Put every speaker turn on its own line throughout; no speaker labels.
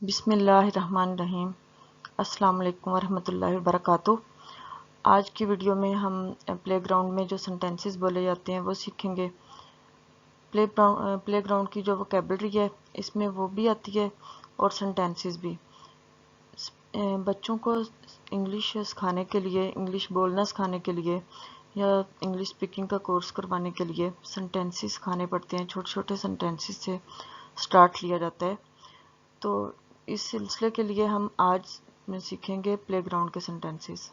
बिस्मिल्लाहिर्रहमानिर्रहीम। अस्सलाम वालेकुम वरहमतुल्लाहि वबरकातुहू। आज की वीडियो में हम प्लेग्राउंड में जो सेंटेंसेस बोले जाते हैं वो सीखेंगे। प्लेग्राउंड की जो वोकैबुलरी है इसमें वो भी आती है और सेंटेंसेस भी। बच्चों को इंग्लिश सिखाने के लिए, इंग्लिश बोलना सिखाने के लिए या इंग्लिश स्पीकिंग का कोर्स करवाने के लिए सेंटेंसेस सिखाने पड़ते हैं। छोटे छोटे सेंटेंसेस से स्टार्ट लिया जाता है। तो इस सिलसिले के लिए हम आज में सीखेंगे प्लेग्राउंड के सेंटेंसेस।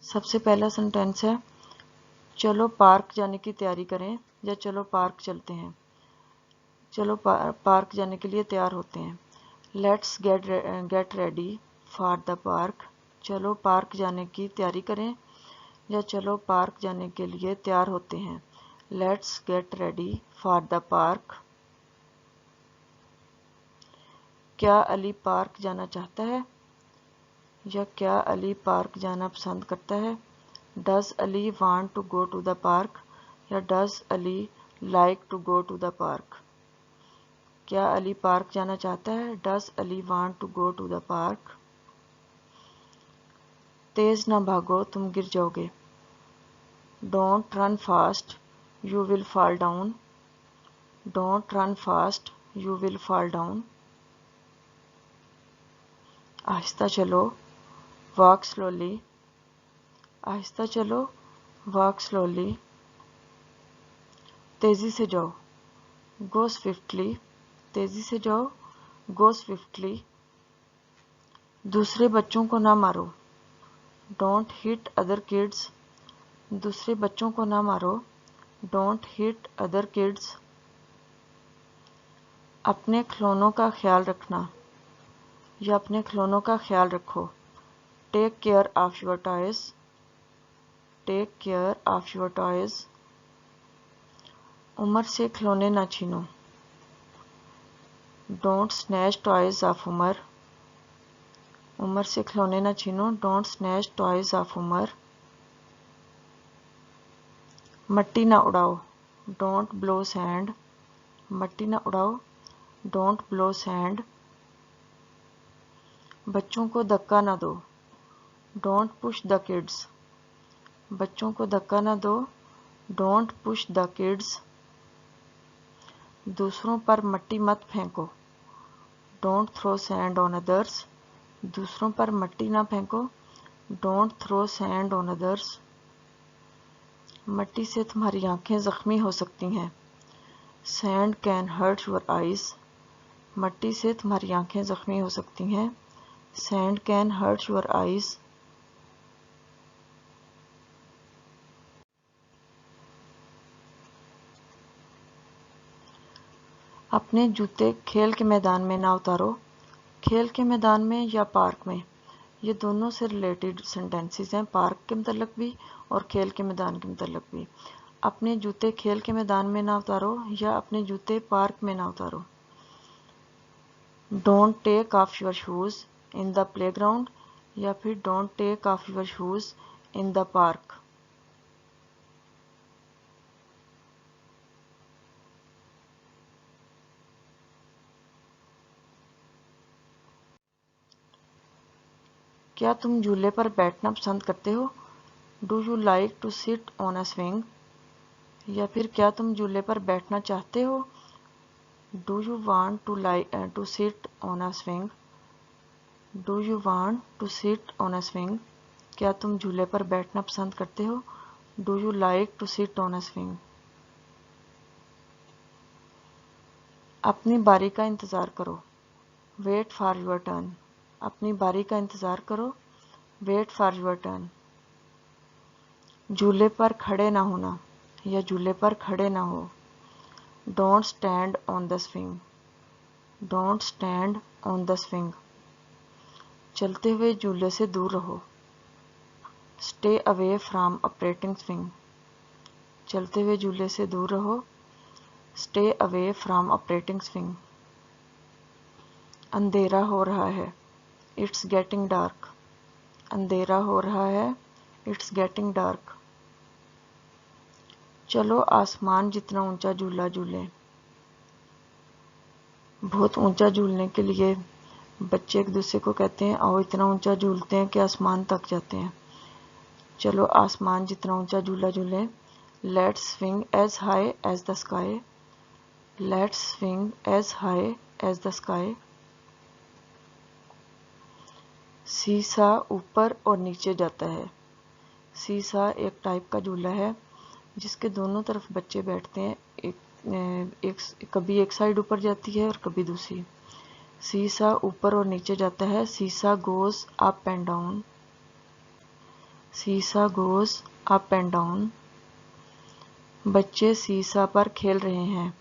सबसे पहला सेंटेंस है, चलो पार्क जाने की तैयारी करें या चलो पार्क चलते हैं। चलो पार्क जाने के लिए तैयार होते हैं। Let's get ready for the park. चलो पार्क जाने की तैयारी करें या चलो पार्क जाने के लिए तैयार होते हैं। Let's get ready for the park. क्या अली पार्क जाना चाहता है या क्या अली पार्क जाना पसंद करता है। Does Ali want to go to the park या does Ali like to go to the park. क्या अली पार्क जाना चाहता है। Does Ali want to go to the park. तेज ना भागो, तुम गिर जाओगे। Don't run fast, you will fall down. Don't run fast, you will fall down. आहिस्ता चलो, वॉक स्लोली। आहिस्ता चलो, वॉक स्लोली। तेजी से जाओ, गो स्विफ्टली। तेजी से जाओ, गो स्विफ्टली। दूसरे बच्चों को ना मारो, डोंट हिट अदर किड्स। दूसरे बच्चों को ना मारो, डोंट हिट अदर किड्स। अपने खिलौनों का ख्याल रखना या अपने खिलौनों का ख्याल रखो। Take care of your toys. Take care of your toys. Umar से खिलौने ना छीनो, don't snatch toys off Umar. Umar से खिलौने ना छीनो, don't snatch toys off Umar. मट्टी ना उड़ाओ, डोंट ब्लो सैंड। मट्टी ना उड़ाओ, डोंट ब्लो सैंड। बच्चों को धक्का ना दो, डोंट पुश द किड्स। बच्चों को धक्का ना दो, डोंट पुश द किड्स। दूसरों पर मट्टी मत फेंको, don't throw sand on others. दूसरों पर मट्टी ना फेंको, don't throw sand on others. मट्टी से तुम्हारी आंखें जख्मी हो सकती हैं, sand can hurt your eyes. मट्टी से तुम्हारी आंखें जख्मी हो सकती हैं, sand can hurt your eyes. अपने जूते खेल के मैदान में ना उतारो। खेल के मैदान में या पार्क में, ये दोनों से रिलेटेड सेंटेंसेस हैं, पार्क के मतलब भी और खेल के मैदान के मतलब भी। अपने जूते खेल के मैदान में ना उतारो या अपने जूते पार्क में ना उतारो। Don't take off your shoes in the playground या फिर don't take off your shoes in the park. क्या तुम झूले पर बैठना पसंद करते हो। Do you like to sit on a swing. या फिर क्या तुम झूले पर बैठना चाहते हो। Do you want to sit on a swing. Do you want to sit on a swing. क्या तुम झूले पर बैठना पसंद करते हो। Do you like to sit on a swing. अपनी बारी का इंतज़ार करो, वेट फॉर योर टर्न। अपनी बारी का इंतज़ार करो, वेट फॉर योर टर्न। झूले पर खड़े ना होना या झूले पर खड़े ना हो। Don't stand on the swing. Don't stand on the swing. चलते हुए झूले से दूर रहो, stay away from operating swing. चलते हुए झूले से दूर रहो, stay away from operating swing. अंधेरा हो रहा है, इट्स गेटिंग डार्क। अंधेरा हो रहा है, इट्स गेटिंग डार्क। चलो आसमान जितना ऊंचा झूला झूलें। बहुत ऊंचा झूलने के लिए बच्चे एक दूसरे को कहते हैं आओ इतना ऊंचा झूलते हैं कि आसमान तक जाते हैं। चलो आसमान जितना ऊंचा झूला झूलें। Let's swing as high as the sky. Let's swing as high as the sky. Seesaw ऊपर और नीचे जाता है। सीसा एक टाइप का झूला है जिसके दोनों तरफ बच्चे बैठते हैं। कभी एक साइड ऊपर जाती है और कभी दूसरी। सीसा ऊपर और नीचे जाता है। Seesaw goes up and down. Seesaw goes up and down. बच्चे सीसा पर खेल रहे हैं।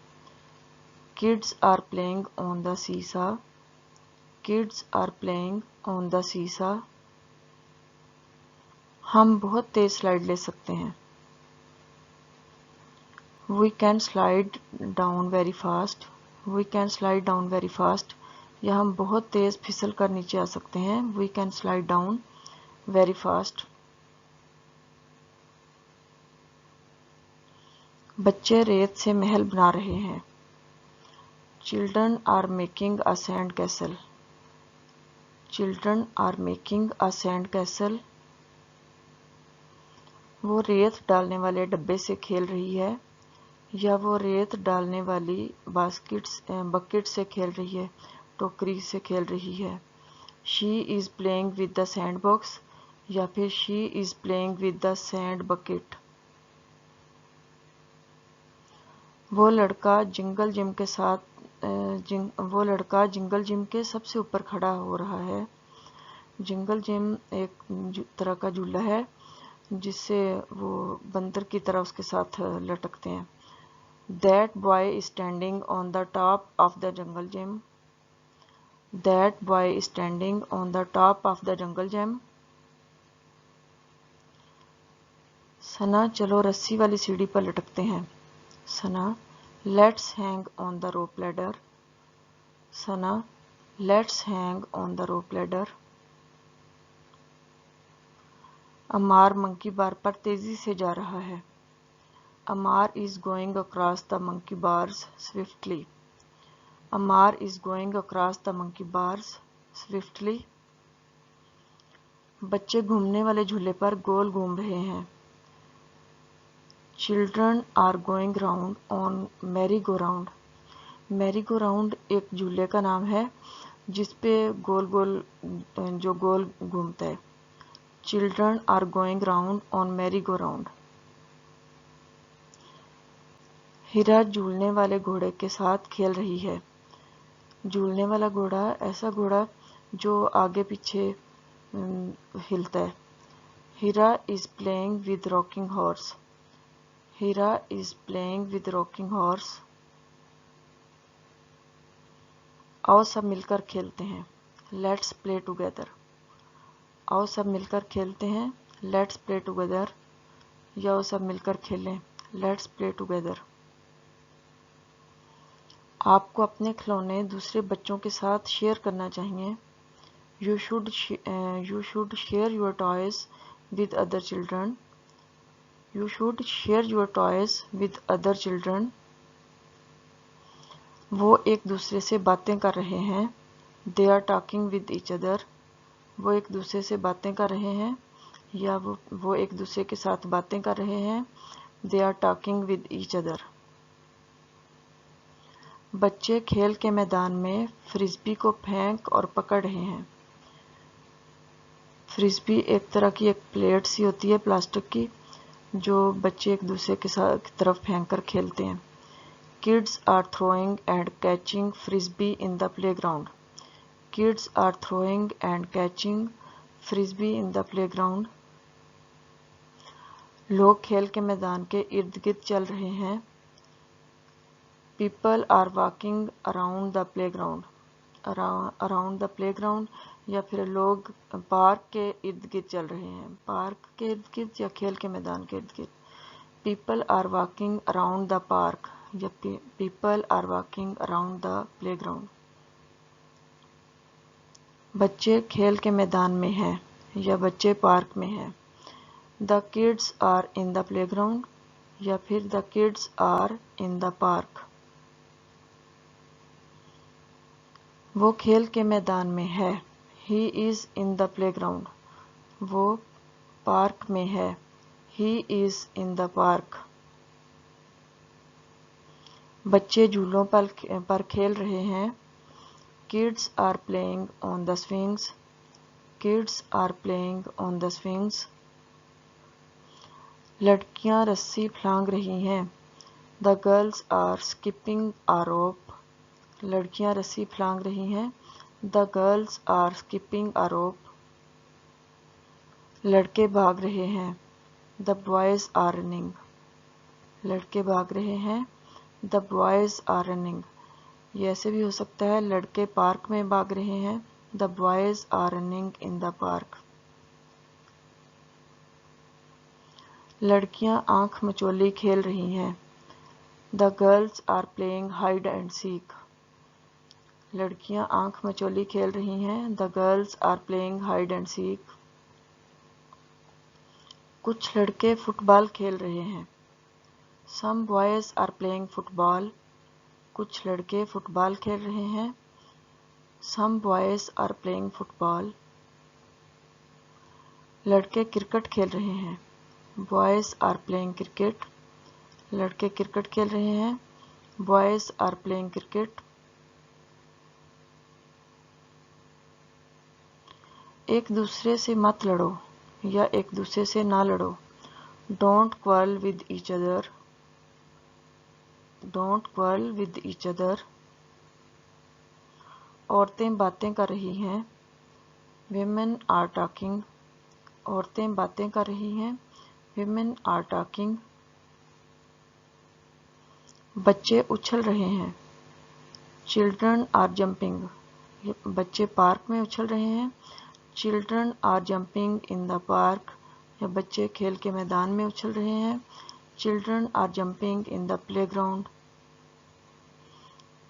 Kids are playing on the seesaw. Kids are playing on the seesaw. हम बहुत तेज स्लाइड ले सकते हैं। We can slide down very fast. We can slide down very fast. या हम बहुत तेज फिसल कर नीचे आ सकते हैं। We can slide down very fast. बच्चे रेत से महल बना रहे हैं। Children are making a sand castle. Children are making a sand castle. वो रेत डालने वाले डब्बे से खेल रही है या वो रेत डालने वाली बकेट से खेल रही है, टोकरी से खेल रही है। She is playing with the sandbox या फिर she is playing with the sand bucket. वो लड़का जिंगल जिम के सबसे ऊपर खड़ा हो रहा है। जिंगल जिम एक तरह का झूला है जिससे वो बंदर की तरह उसके साथ लटकते हैं। That boy is standing on the top of the jungle gym. That boy is standing on the top of the jungle gym. सना चलो रस्सी वाली सीढ़ी पर लटकते हैं। Sana let's hang on the rope ladder. Sana let's hang on the rope ladder. Amar monkey bar पर तेजी से जा रहा है। अमार is going across the monkey bars swiftly. Amar is going across the monkey bars swiftly. बच्चे घूमने वाले झूले पर गोल घूम रहे हैं। Children are going round on merry-go-round. merry-go-round एक झूले का नाम है जिसपे गोल घूमता है। Children are going round on merry-go-round. हिरा झूलने वाले घोड़े के साथ खेल रही है। झूलने वाला घोड़ा ऐसा घोड़ा जो आगे पीछे हिलता है। हीरा is playing with rocking horse. Heera is playing with rocking horse. आओ सब मिलकर खेलते हैं। Let's play together. आओ सब मिलकर खेलते हैं। Let's play together. या आओ सब मिलकर खेलें। Let's play together. आपको अपने खिलौने दूसरे बच्चों के साथ शेयर करना चाहिए। You should share your toys with other children. You should share your toys with other children. वो एक दूसरे से बातें कर रहे हैं। They are talking with each other. वो एक दूसरे से बातें कर रहे हैं या वो एक दूसरे के साथ बातें कर रहे हैं। They are talking with each other. बच्चे खेल के मैदान में फ्रिस्बी को फेंक और पकड़ रहे हैं। फ्रिस्बी एक तरह की एक प्लेट सी होती है प्लास्टिक की जो बच्चे एक दूसरे के साथ तरफ फेंक कर खेलते हैं। Kids are throwing and catching frisbee in the playground. Kids are throwing and catching frisbee in the playground. लोग खेल के मैदान के इर्द गिर्द चल रहे हैं। People are walking around the playground. Around the playground या फिर लोग पार्क के इर्द गिर्द चल रहे हैं। पार्क के इर्द गिर्द या खेल के मैदान के इर्द गिर्द। People are walking around the park या people are walking around the playground. बच्चे खेल के मैदान में हैं या बच्चे पार्क में हैं। The kids are in the playground या फिर the kids are in the park. वो खेल के मैदान में है। He is in the playground. वो पार्क में है। He is in the park. बच्चे झूलों पर खेल रहे हैं। Kids are playing on the swings. Kids are playing on the swings. लड़कियां रस्सी फलांग रही हैं। The girls are skipping a rope. लड़कियां रस्सी फलांग रही हैं। The girls are skipping a rope. लड़के भाग रहे हैं। The boys are running. लड़के भाग रहे हैं। The boys are running. ये ऐसे भी हो सकता है, लड़के पार्क में भाग रहे हैं। The boys are running in the park. लड़कियां आंख मचोली खेल रही हैं। The girls are playing hide and seek. लड़कियां आंख मचोली खेल रही हैं। The girls are playing hide and seek. कुछ लड़के फुटबॉल खेल रहे हैं। Some boys are playing football. कुछ लड़के फुटबॉल खेल रहे हैं। Some boys are playing football. लड़के क्रिकेट खेल रहे हैं। Boys are playing cricket. लड़के क्रिकेट खेल रहे हैं। Boys are playing cricket. एक दूसरे से मत लड़ो या एक दूसरे से ना लड़ो। Don't quarrel with each other. Don't quarrel with each other. औरतें बातें कर रही हैं। Women are talking. औरतें बातें कर रही हैं। Women are talking. बच्चे उछल रहे हैं। Children are jumping. बच्चे पार्क में उछल रहे हैं। Children are jumping in the park. या बच्चे खेल के मैदान में उछल रहे हैं। Children are jumping in the playground.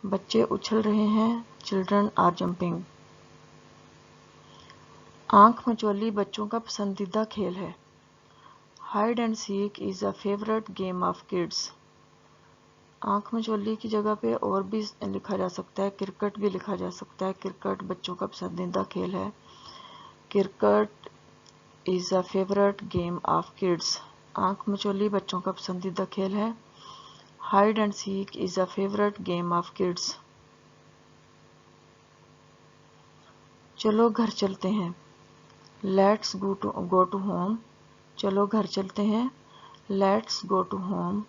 बच्चे उछल रहे हैं। Children are jumping. आंख मचोली बच्चों का पसंदीदा खेल है। Hide and seek is a favorite game of kids. आंख मचोली की जगह पे और भी लिखा जा सकता है, क्रिकेट भी लिखा जा सकता है। क्रिकेट बच्चों का पसंदीदा खेल है। Cricket is a favourite game of kids. आंख मचोली बच्चों का पसंदीदा खेल है। Hide and seek is a favourite game of kids. चलो घर चलते हैं। Let's go to home. चलो घर चलते हैं। Let's go to home.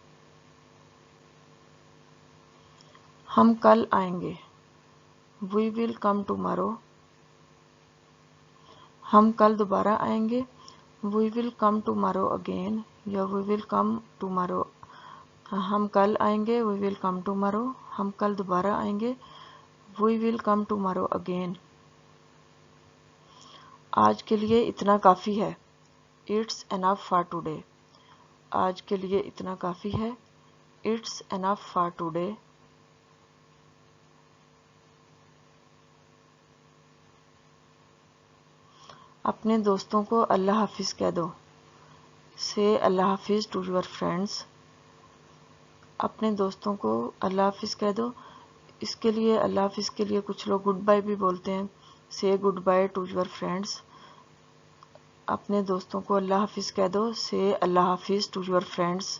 हम कल आएंगे। We will come tomorrow. हम कल दोबारा आएंगे। We will come tomorrow again या वी विल कम टुमारो. हम कल आएंगे। We will come tomorrow. हम कल दोबारा आएंगे। We will come tomorrow again. आज के लिए इतना काफ़ी है। It's enough for today. आज के लिए इतना काफ़ी है। It's enough for today. अपने दोस्तों को अल्लाह हाफिज़ कह दो। से अल्लाह हाफिज़ टू योर फ्रेंड्स. अपने दोस्तों को अल्लाह हाफिज़ कह दो। इसके लिए अल्लाह हाफिज़ के लिए कुछ लोग गुड बाय भी बोलते हैं। से good by two your friends. अपने दोस्तों को अल्लाह हाफिज़ कह दो। से अल्लाह हाफिज़ टू योर फ्रेंड्स.